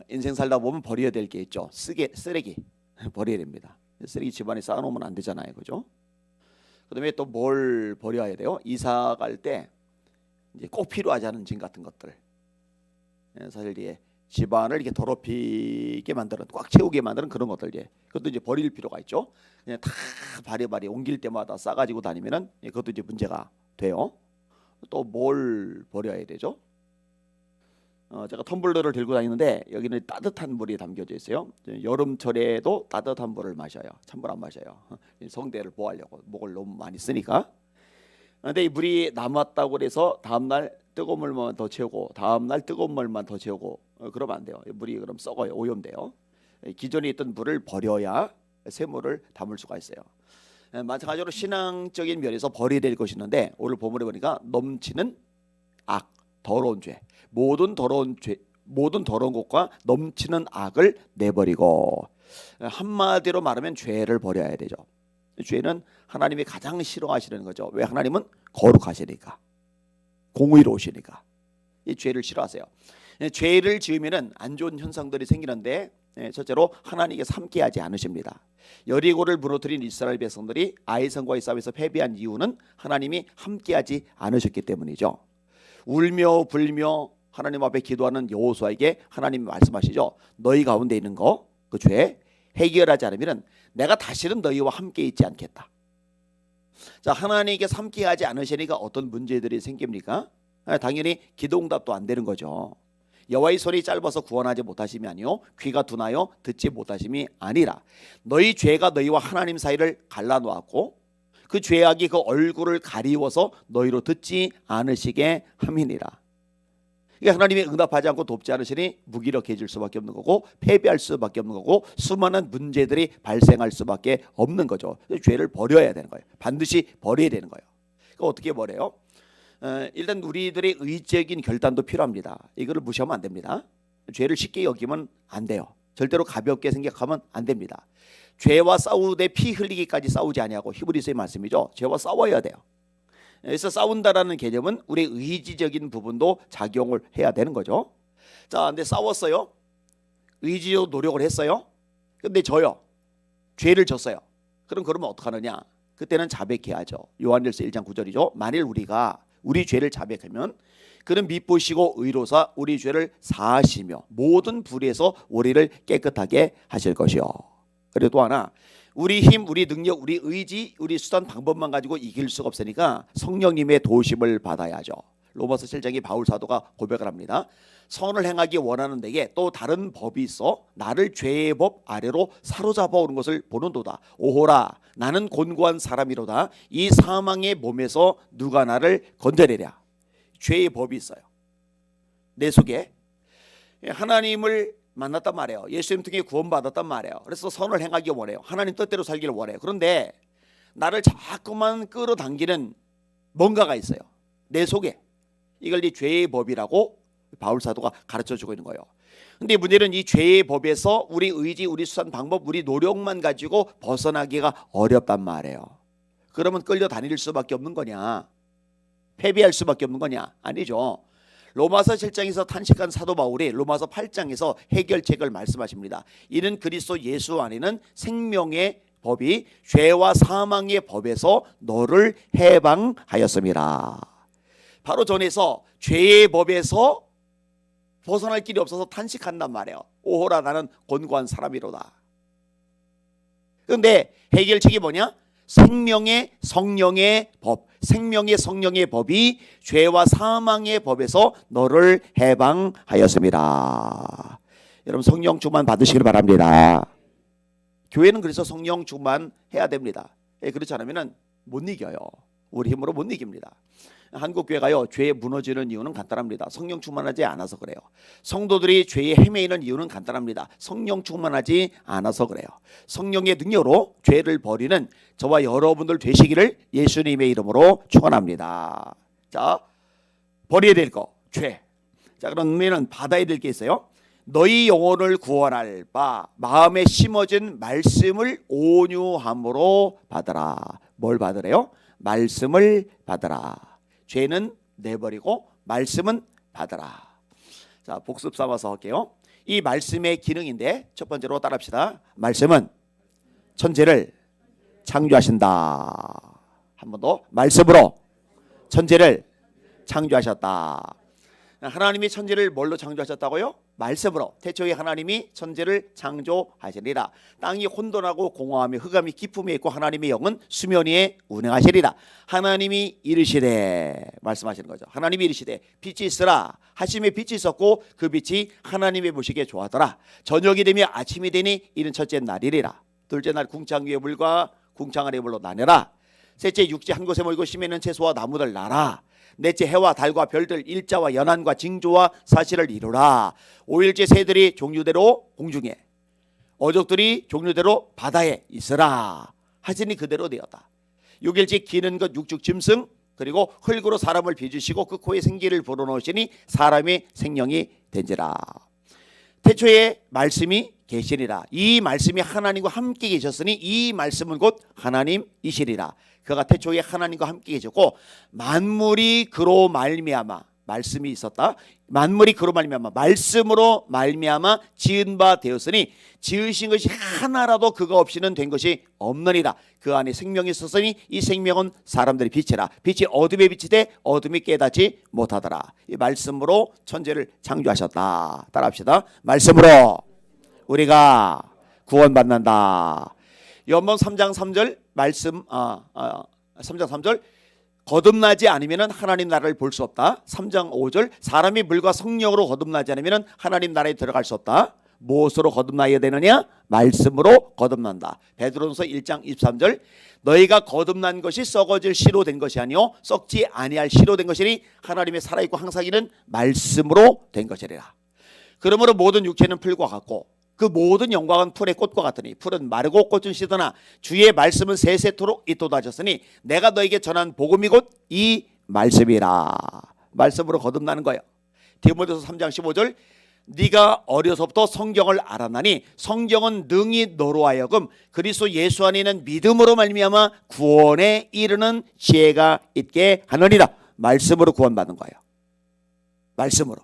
인생 살다 보면 버려야 될 게 있죠. 쓰레기 버려야 됩니다. 쓰레기 집안에 쌓아놓으면 안 되잖아요, 그죠? 그다음에 또 뭘 버려야 돼요? 이사 갈 때 이제 꼭 필요하지 않은 짐 같은 것들. 사실 이게 집안을 이렇게 더럽히게 만드는, 꽉 채우게 만드는 그런 것들, 그것도 이제 버릴 필요가 있죠. 그냥 다 바리바리 옮길 때마다 싸가지고 다니면은 그것도 이제 문제가 돼요. 또 뭘 버려야 되죠? 제가 텀블러를 들고 다니는데 여기는 따뜻한 물이 담겨져 있어요. 여름철에도 따뜻한 물을 마셔요. 찬물 안 마셔요. 성대를 보호하려고, 목을 너무 많이 쓰니까. 근데 이 물이 남았다고 해서 다음날 뜨거운 물만 더 채우고 다음날 뜨거운 물만 더 채우고 그러면 안 돼요. 물이 그럼 썩어요. 오염돼요. 기존에 있던 물을 버려야 새 물을 담을 수가 있어요. 마찬가지로 신앙적인 면에서 버려야 될 것이 있는데, 오늘 본문에 보니까 넘치는 악, 더러운 죄, 모든 더러운 것과 넘치는 악을 내버리고, 한마디로 말하면 죄를 버려야 되죠. 죄는 하나님이 가장 싫어하시는 거죠. 왜? 하나님은 거룩하시니까, 공의로우시니까 이 죄를 싫어하세요. 죄를 지으면은 안 좋은 현상들이 생기는데, 첫째로 하나님께서 함께하지 않으십니다. 여리고를 무너뜨린 이스라엘 백성들이 아이성과의 싸움에서 패배한 이유는 하나님이 함께하지 않으셨기 때문이죠. 울며 불며 하나님 앞에 기도하는 여호수아에게 하나님이 말씀하시죠. 너희 가운데 있는 거, 그 죄 해결하지 않으면 내가 다시는 너희와 함께 있지 않겠다. 자, 하나님께서 함께하지 않으시니까 어떤 문제들이 생깁니까? 당연히 기도응답도 안 되는 거죠. 여호와의 손이 짧아서 구원하지 못하심이 아니요 귀가 둔하여 듣지 못하심이 아니라 너희 죄가 너희와 하나님 사이를 갈라놓았고 그 죄악이 그 얼굴을 가리워서 너희로 듣지 않으시게 함이니라. 그러니까 하나님이 응답하지 않고 돕지 않으시니 무기력해질 수밖에 없는 거고, 패배할 수밖에 없는 거고, 수많은 문제들이 발생할 수밖에 없는 거죠. 죄를 버려야 되는 거예요. 반드시 버려야 되는 거예요. 그러니까 어떻게 버려요? 일단 우리들의 의적인 결단도 필요합니다. 이거를 무시하면 안 됩니다. 죄를 쉽게 여기면 안 돼요. 절대로 가볍게 생각하면 안 됩니다. 죄와 싸우되 피 흘리기까지 싸우지 아니하고, 히브리서의 말씀이죠. 죄와 싸워야 돼요. 그래서 싸운다라는 개념은 우리의 의지적인 부분도 작용을 해야 되는 거죠. 자, 근데 싸웠어요. 의지로 노력을 했어요. 근데 져요. 죄를 졌어요. 그러면 어떡하느냐? 그때는 자백해야죠. 요한일서 1장 9절이죠. 만일 우리가 우리 죄를 자백하면 그는 미쁘시고 의로사 우리 죄를 사하시며 모든 불의에서 우리를 깨끗하게 하실 것이요. 그리고 또 하나, 우리 힘, 우리 능력, 우리 의지, 우리 수단 방법만 가지고 이길 수가 없으니까 성령님의 도우심을 받아야죠. 로마서 7장에 바울 사도가 고백을 합니다. 선을 행하기 원하는 내게 또 다른 법이 있어 나를 죄의 법 아래로 사로잡아 오는 것을 보는도다. 오호라, 나는 곤고한 사람이로다. 이 사망의 몸에서 누가 나를 건져내랴. 죄의 법이 있어요. 내 속에 하나님을 만났단 말이에요. 예수님 통해 구원받았단 말이에요. 그래서 선을 행하기 원해요. 하나님 뜻대로 살기를 원해요. 그런데 나를 자꾸만 끌어당기는 뭔가가 있어요. 내 속에. 이걸 이 죄의 법이라고 바울 사도가 가르쳐주고 있는 거예요. 근데 문제는 이 죄의 법에서 우리 의지, 우리 수단 방법, 우리 노력만 가지고 벗어나기가 어렵단 말이에요. 그러면 끌려다닐 수밖에 없는 거냐? 패배할 수밖에 없는 거냐? 아니죠. 로마서 7장에서 탄식한 사도 바울이 로마서 8장에서 해결책을 말씀하십니다. 이는 그리스도 예수 안에는 생명의 법이 죄와 사망의 법에서 너를 해방하였음이라. 바로 전에서 죄의 법에서 벗어날 길이 없어서 탄식한단 말이에요. 오호라, 나는 곤고한 사람이로다. 그런데 해결책이 뭐냐? 생명의 성령의 법, 생명의 성령의 법이 죄와 사망의 법에서 너를 해방하였습니다. 여러분, 성령 충만 받으시길 바랍니다. 교회는 그래서 성령 충만 해야 됩니다. 그렇지 않으면 못 이겨요. 우리 힘으로 못 이깁니다. 한국 교회가요, 죄에 무너지는 이유는 간단합니다. 성령 충만하지 않아서 그래요. 성도들이 죄에 헤매이는 이유는 간단합니다. 성령 충만하지 않아서 그래요. 성령의 능력으로 죄를 버리는 저와 여러분들 되시기를 예수님의 이름으로 축원합니다. 자, 버려야 될 거, 죄. 자, 그러면 받아야 될 게 있어요. 너희 영혼을 구원할 바 마음에 심어진 말씀을 온유함으로 받으라. 뭘 받으래요? 말씀을 받으라. 죄는 내버리고 말씀은 받으라. 자, 복습 삼아서 할게요. 이 말씀의 기능인데 첫 번째로 따라합시다. 말씀은 천지를 창조하신다. 한 번 더. 말씀으로 천지를 창조하셨다. 하나님이 천지를 뭘로 창조하셨다고요? 말씀으로. 태초에 하나님이 천지를 창조하시리라. 땅이 혼돈하고 공허하며 흑암이 깊음에 있고 하나님의 영은 수면 위에 운행하시리라. 하나님이 이르시되, 말씀하시는 거죠. 하나님이 이르시되 빛이 있으라 하심에 빛이 있었고 그 빛이 하나님의 보시기에 좋아하더라. 저녁이 되며 아침이 되니 이는 첫째 날이리라. 둘째 날 궁창 위에 물과 궁창 아래 물로 나뉘라. 셋째 육지 한 곳에 모이고 심에 있는 채소와 나무들 나라. 넷째 해와 달과 별들 일자와 연한과 징조와 사실을 이루라. 오일째 새들이 종류대로 공중에, 어족들이 종류대로 바다에 있으라 하시니 그대로 되었다. 6일째 기는 것 육축 짐승 그리고 흙으로 사람을 빚으시고 그 코에 생기를 불어넣으시니 사람의 생명이 된지라. 태초에 말씀이 계시니라. 이 말씀이 하나님과 함께 계셨으니 이 말씀은 곧 하나님이시리라. 그가 태초에 하나님과 함께 계셨고 만물이 그로 말미암아, 말씀이 있었다. 만물이 그로 말미암아, 말씀으로 말미암아 지은 바 되었으니 지으신 것이 하나라도 그가 없이는 된 것이 없느니라. 그 안에 생명이 있었으니 이 생명은 사람들의 빛이라. 빛이 어둠에 비치되 어둠이 깨닫지 못하더라. 이 말씀으로 천지를 창조하셨다. 따라합시다. 말씀으로 우리가 구원받는다. 요한복음 3장 3절 말씀 3장 3절 거듭나지 않으면 하나님 나라를 볼 수 없다. 3장 5절 사람이 물과 성령으로 거듭나지 않으면 하나님 나라에 들어갈 수 없다. 무엇으로 거듭나야 되느냐? 말씀으로 거듭난다. 베드로전서 1장 23절 너희가 거듭난 것이 썩어질 씨로 된 것이 아니요 썩지 아니할 씨로 된 것이니 하나님의 살아있고 항상 있는 말씀으로 된 것이리라. 그러므로 모든 육체는 풀과 같고 그 모든 영광은 풀의 꽃과 같으니 풀은 마르고 꽃은 시드나 주의 말씀은 세세토록 있도다 하셨으니 내가 너에게 전한 복음이 곧 이 말씀이라. 말씀으로 거듭나는 거예요. 디모데서 3장 15절 네가 어려서부터 성경을 알았나니 성경은 능히 너로 하여금 그리스도 예수 안에 있는 믿음으로 말미암아 구원에 이르는 지혜가 있게 하느니라. 말씀으로 구원받는 거예요. 말씀으로.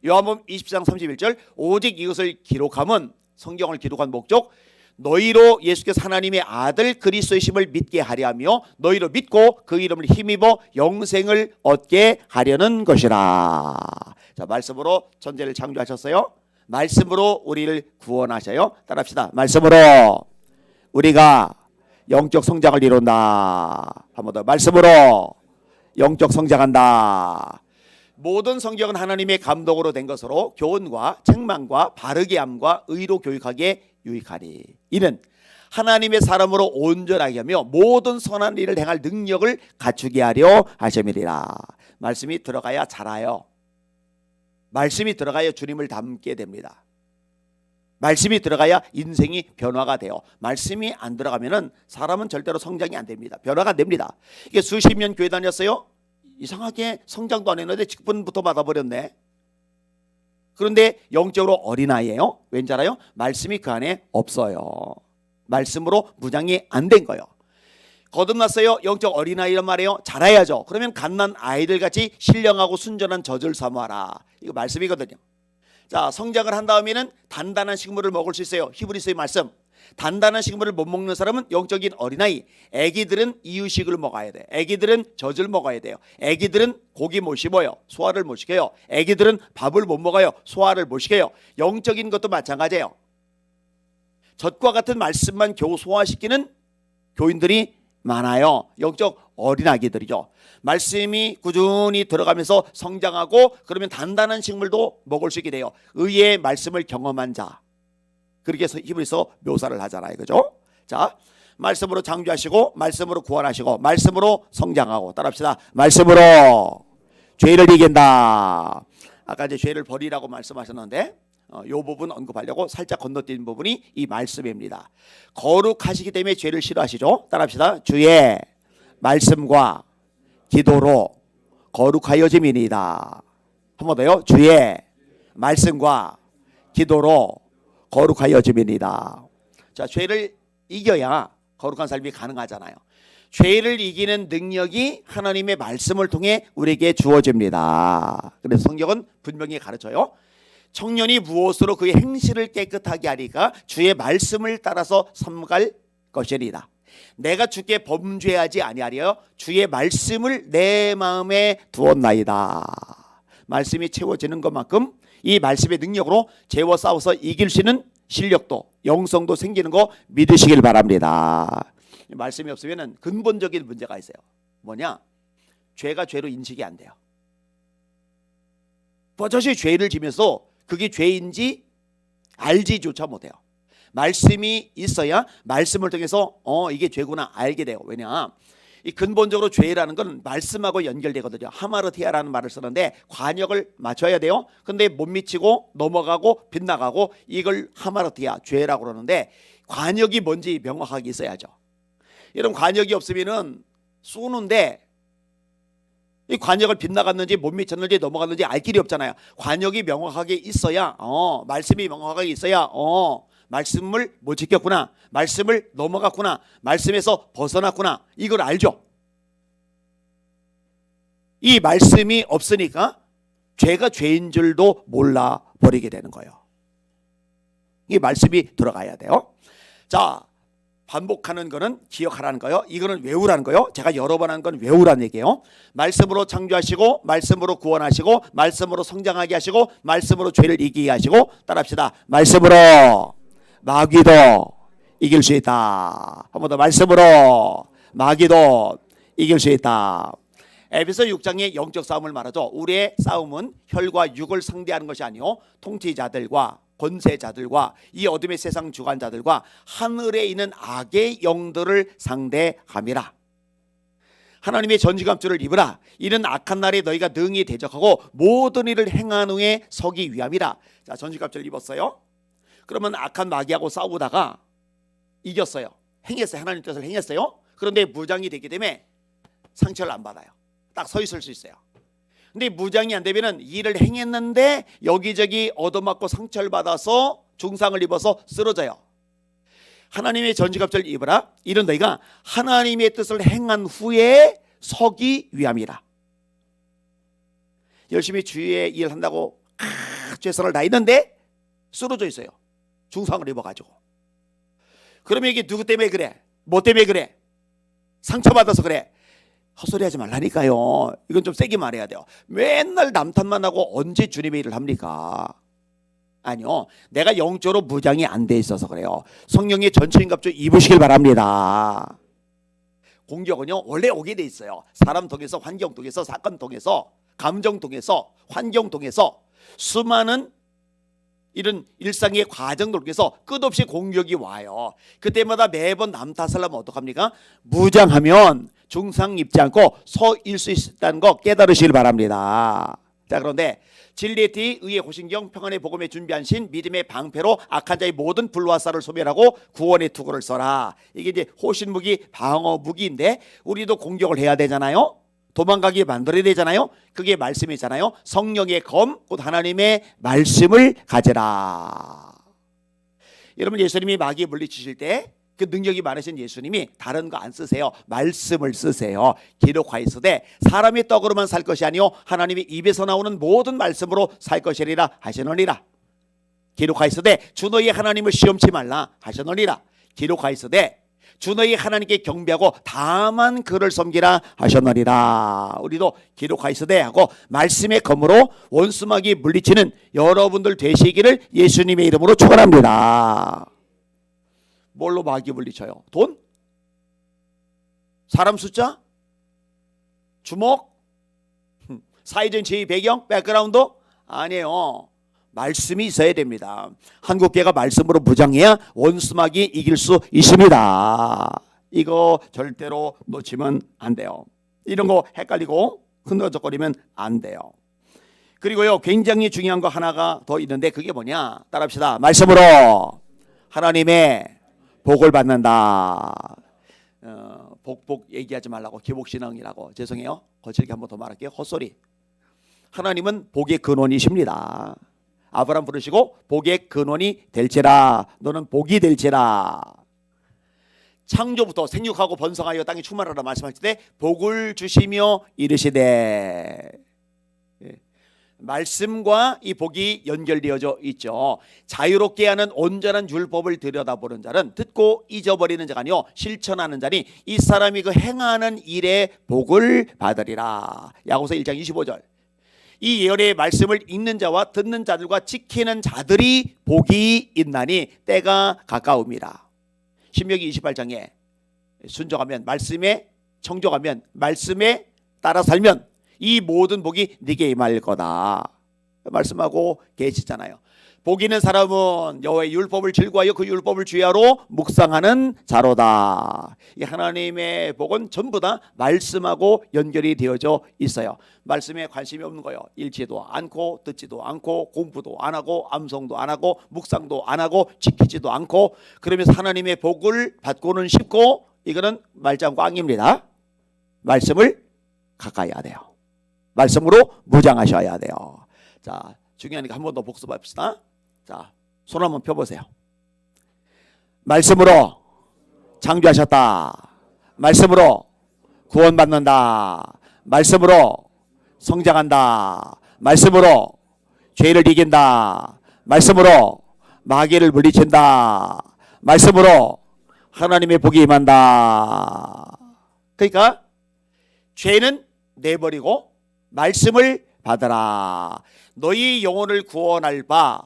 요한복음 20장 31절 오직 이것을 기록함은 성경을 기록한 목적 너희로 예수께서 하나님의 아들 그리스도이심을 믿게 하려 하며 너희로 믿고 그 이름을 힘입어 영생을 얻게 하려는 것이라. 자, 말씀으로 천지를 창조하셨어요. 말씀으로 우리를 구원하셔요. 따라합시다. 말씀으로 우리가 영적 성장을 이룬다. 한 번 더. 말씀으로 영적 성장한다. 모든 성경은 하나님의 감동으로 된 것으로 교훈과 책망과 바르게 함과 의로 교육하기에 유익하니 이는 하나님의 사람으로 온전하게 하며 모든 선한 일을 행할 능력을 갖추게 하려 하심이리라. 말씀이 들어가야 자라요. 말씀이 들어가야 주님을 닮게 됩니다. 말씀이 들어가야 인생이 변화가 돼요. 말씀이 안 들어가면은 사람은 절대로 성장이 안 됩니다. 변화가 안 됩니다. 이게 수십 년 교회 다녔어요. 이상하게 성장도 안 했는데 직분부터 받아버렸네. 그런데 영적으로 어린아이예요. 왠지 알아요? 말씀이 그 안에 없어요. 말씀으로 무장이 안 된 거예요. 거듭났어요. 영적 어린아이란 말이에요. 자라야죠. 그러면 갓난 아이들 같이 신령하고 순전한 젖을 사모하라. 이거 말씀이거든요. 자, 성장을 한 다음에는 단단한 식물을 먹을 수 있어요. 히브리서의 말씀. 단단한 식물을 못 먹는 사람은 영적인 어린아이. 애기들은 이유식을 먹어야 돼. 애기들은 젖을 먹어야 돼요. 애기들은 고기 못 씹어요. 소화를 못 시켜요. 애기들은 밥을 못 먹어요. 소화를 못 시켜요. 영적인 것도 마찬가지예요. 젖과 같은 말씀만 겨우 소화시키는 교인들이 많아요. 영적 어린아기들이죠. 말씀이 꾸준히 들어가면서 성장하고 그러면 단단한 식물도 먹을 수 있게 돼요. 의의 말씀을 경험한 자. 그렇게 해서 히브리서 묘사를 하잖아요. 그죠? 자, 말씀으로 창조하시고 말씀으로 구원하시고 말씀으로 성장하고 따라합시다. 말씀으로 죄를 이긴다. 아까 이제 죄를 버리라고 말씀하셨는데 이 부분 언급하려고 살짝 건너뛴 부분이 이 말씀입니다. 거룩하시기 때문에 죄를 싫어하시죠. 따라합시다. 주의 말씀과 기도로 거룩하여짐이니이다. 한 번 더요. 주의 말씀과 기도로 거룩하여짐이니이다. 자, 죄를 이겨야 거룩한 삶이 가능하잖아요. 죄를 이기는 능력이 하나님의 말씀을 통해 우리에게 주어집니다. 그래서 성경은 분명히 가르쳐요. 청년이 무엇으로 그의 행실을 깨끗하게 하리까? 주의 말씀을 따라서 삼갈 것이리라. 내가 주께 범죄하지 아니하리여 주의 말씀을 내 마음에 두었나이다. 말씀이 채워지는 것만큼 이 말씀의 능력으로 죄와 싸워서 이길 수 있는 실력도 영성도 생기는 거 믿으시길 바랍니다. 말씀이 없으면 근본적인 문제가 있어요. 뭐냐? 죄가 죄로 인식이 안 돼요. 버젓이 죄를 지면서 그게 죄인지 알지조차 못해요. 말씀이 있어야 말씀을 통해서 이게 죄구나 알게 돼요. 왜냐? 이 근본적으로 죄라는 건 말씀하고 연결되거든요. 하마르티아라는 말을 쓰는데 관역을 맞춰야 돼요. 근데 못 미치고 넘어가고 빗나가고 이걸 하마르티아 죄라고 그러는데 관역이 뭔지 명확하게 있어야죠. 이런 관역이 없으면은 쏘는데 이 관역을 빗나갔는지 못 미쳤는지 넘어갔는지 알 길이 없잖아요. 관역이 명확하게 있어야 말씀이 명확하게 있어야 말씀을 못 지켰구나, 말씀을 넘어갔구나, 말씀에서 벗어났구나, 이걸 알죠. 이 말씀이 없으니까 죄가 죄인 줄도 몰라 버리게 되는 거예요. 이 말씀이 들어가야 돼요. 자, 반복하는 거는 기억하라는 거요. 이거는 외우라는 거요. 제가 여러 번 한 건 외우라는 얘기예요. 말씀으로 창조하시고 말씀으로 구원하시고 말씀으로 성장하게 하시고 말씀으로 죄를 이기게 하시고, 따라합시다. 말씀으로 마귀도 이길 수 있다. 한 번 더. 말씀으로 마귀도 이길 수 있다. 에베소 6장의 영적 싸움을 말하죠. 우리의 싸움은 혈과 육을 상대하는 것이 아니요 통치자들과 권세자들과 이 어둠의 세상 주관자들과 하늘에 있는 악의 영들을 상대함이라. 하나님의 전지감줄을 입으라. 이는 악한 날에 너희가 능히 대적하고 모든 일을 행한 후에 서기 위함이라. 자, 전지감줄을 입었어요. 그러면 악한 마귀하고 싸우다가 이겼어요. 행했어요. 하나님 뜻을 행했어요. 그런데 무장이 되기 때문에 상처를 안 받아요. 딱 서 있을 수 있어요. 근데 무장이 안 되면은 일을 행했는데 여기저기 얻어맞고 상처를 받아서 중상을 입어서 쓰러져요. 하나님의 전지갑주를 입으라. 이는 너희가 하나님의 뜻을 행한 후에 서기 위함이라. 열심히 주의 일 한다고 최선을 다했는데 쓰러져 있어요. 중상을 입어가지고. 그러면 이게 누구 때문에 그래? 뭐 때문에 그래? 상처받아서 그래? 헛소리 하지 말라니까요. 이건 좀 세게 말해야 돼요. 맨날 남탓만 하고 언제 주님의 일을 합니까? 아니요, 내가 영적으로 무장이 안 돼 있어서 그래요. 성령의 전체인 갑주 입으시길 바랍니다. 공격은요 원래 오게 돼 있어요. 사람 통해서, 환경 통해서, 사건 통해서, 감정 통해서, 환경 통해서 수많은 이런 일상의 과정들 통해서 끝없이 공격이 와요. 그때마다 매번 남 탓을 하면 어떡합니까? 무장하면 중상 입지 않고 서일 수 있다는 거 깨달으시길 바랍니다. 자, 그런데 진리의 띠, 의의 호신경, 평안의 복음에 준비한 신, 믿음의 방패로 악한 자의 모든 불과 쌀을 소멸하고 구원의 투구를 써라. 이게 이제 호신무기, 방어무기인데 우리도 공격을 해야 되잖아요. 도망가게 만들어야 되잖아요. 그게 말씀이잖아요. 성령의 검, 곧 하나님의 말씀을 가져라. 여러분, 예수님이 마귀에 물리치실 때 그 능력이 많으신 예수님이 다른 거 안 쓰세요. 말씀을 쓰세요. 기록하였으되 사람의 떡으로만 살 것이 아니요 하나님의 입에서 나오는 모든 말씀으로 살 것이리라 하시느니라. 기록하였으되 주 너희 하나님을 시험치 말라 하시느니라. 기록하였으되 주 너희 하나님께 경배하고 다만 그를 섬기라 하셨느니라. 우리도 기록하였으되 하고 말씀의 검으로 원수마귀 물리치는 여러분들 되시기를 예수님의 이름으로 축원합니다. 뭘로 마귀 물리쳐요? 돈? 사람 숫자? 주목? 사회적인 지위 배경? 백그라운드? 아니에요. 말씀이 있어야 됩니다. 한국교회가 말씀으로 무장해야 원수마귀 이길 수 있습니다. 이거 절대로 놓치면 안 돼요. 이런 거 헷갈리고 흔들적거리면 안 돼요. 그리고요, 굉장히 중요한 거 하나가 더 있는데 그게 뭐냐? 따라합시다. 말씀으로 하나님의 복을 받는다. 복 얘기하지 말라고, 기복신앙이라고. 죄송해요. 거칠게 한 번 더 말할게요. 헛소리. 하나님은 복의 근원이십니다. 아브라함 부르시고 복의 근원이 될지라, 너는 복이 될지라. 창조부터 생육하고 번성하여 땅에 충만하라 말씀하실 때 복을 주시며 이르시되, 말씀과 이 복이 연결되어져 있죠. 자유롭게 하는 온전한 율법을 들여다보는 자는 듣고 잊어버리는 자가 아니요 실천하는 자니 이 사람이 그 행하는 일에 복을 받으리라. 야고보서 1장 25절. 이 예언의 말씀을 읽는 자와 듣는 자들과 지키는 자들이 복이 있나니 때가 가까움이라. 신명기 28장에 순종하면, 말씀에 청종하면, 말씀에 따라 살면 이 모든 복이 네게 임할 거다 말씀하고 계시잖아요. 복 있는 사람은 여호와의 율법을 즐거워하여 그 율법을 주야로 묵상하는 자로다. 이 하나님의 복은 전부 다 말씀하고 연결이 되어져 있어요. 말씀에 관심이 없는 거예요. 읽지도 않고 듣지도 않고 공부도 안 하고 암송도 안 하고 묵상도 안 하고 지키지도 않고, 그러면서 하나님의 복을 받고는 싶고, 이거는 말짱 꽝입니다. 말씀을 가까이 해야 돼요. 말씀으로 무장하셔야 돼요. 자, 중요하니까 한 번 더 복습합시다. 자, 손 한번 펴보세요. 말씀으로 창조하셨다. 말씀으로 구원받는다. 말씀으로 성장한다. 말씀으로 죄를 이긴다. 말씀으로 마귀를 물리친다. 말씀으로 하나님의 복이 임한다. 그러니까 죄는 내버리고 말씀을 받으라. 너희 영혼을 구원할 바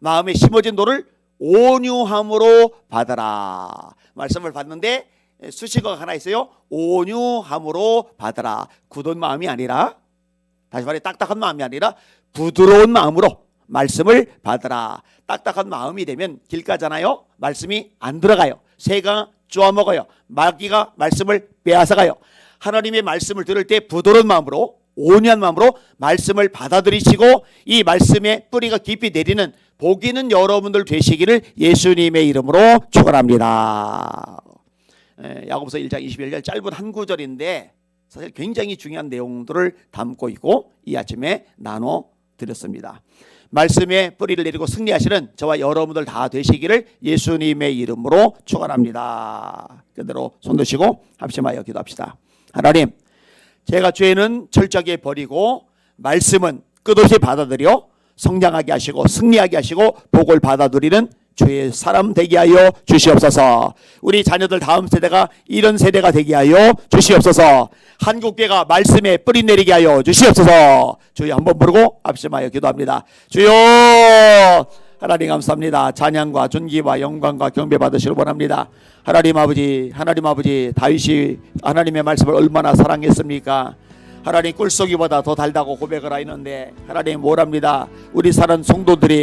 마음에 심어진 돌을 온유함으로 받으라. 말씀을 받는데 수식어가 하나 있어요. 온유함으로 받으라. 굳은 마음이 아니라, 다시 말해 딱딱한 마음이 아니라 부드러운 마음으로 말씀을 받으라. 딱딱한 마음이 되면 길 가잖아요. 말씀이 안 들어가요. 새가 쪼아먹어요. 마귀가 말씀을 빼앗아가요. 하나님의 말씀을 들을 때 부드러운 마음으로, 온유한 마음으로 말씀을 받아들이시고 이 말씀의 뿌리가 깊이 내리는 복 있는 여러분들 되시기를 예수님의 이름으로 축원합니다. 야고보서 1장 21절 짧은 한 구절인데 사실 굉장히 중요한 내용들을 담고 있고 이 아침에 나눠 드렸습니다. 말씀의 뿌리를 내리고 승리하시는 저와 여러분들 다 되시기를 예수님의 이름으로 축원합니다. 그대로 손 드시고 합심하여 기도합시다. 하나님, 제가 죄는 철저하게 버리고 말씀은 끝없이 받아들여 성장하게 하시고 승리하게 하시고 복을 받아들이는 주의 사람 되게 하여 주시옵소서. 우리 자녀들 다음 세대가 이런 세대가 되게 하여 주시옵소서. 한국교회가 말씀에 뿌리 내리게 하여 주시옵소서. 주여 한번 부르고 합심하여 기도합니다. 주여, 하나님 감사합니다. 찬양과 존귀와 영광과 경배 받으시길 원합니다. 하나님 아버지, 하나님 아버지, 다윗이 하나님의 말씀을 얼마나 사랑했습니까? 하나님 꿀속이보다 더 달다고 고백을 하였는데 하나님 뭐랍니다. 우리 사는 성도들이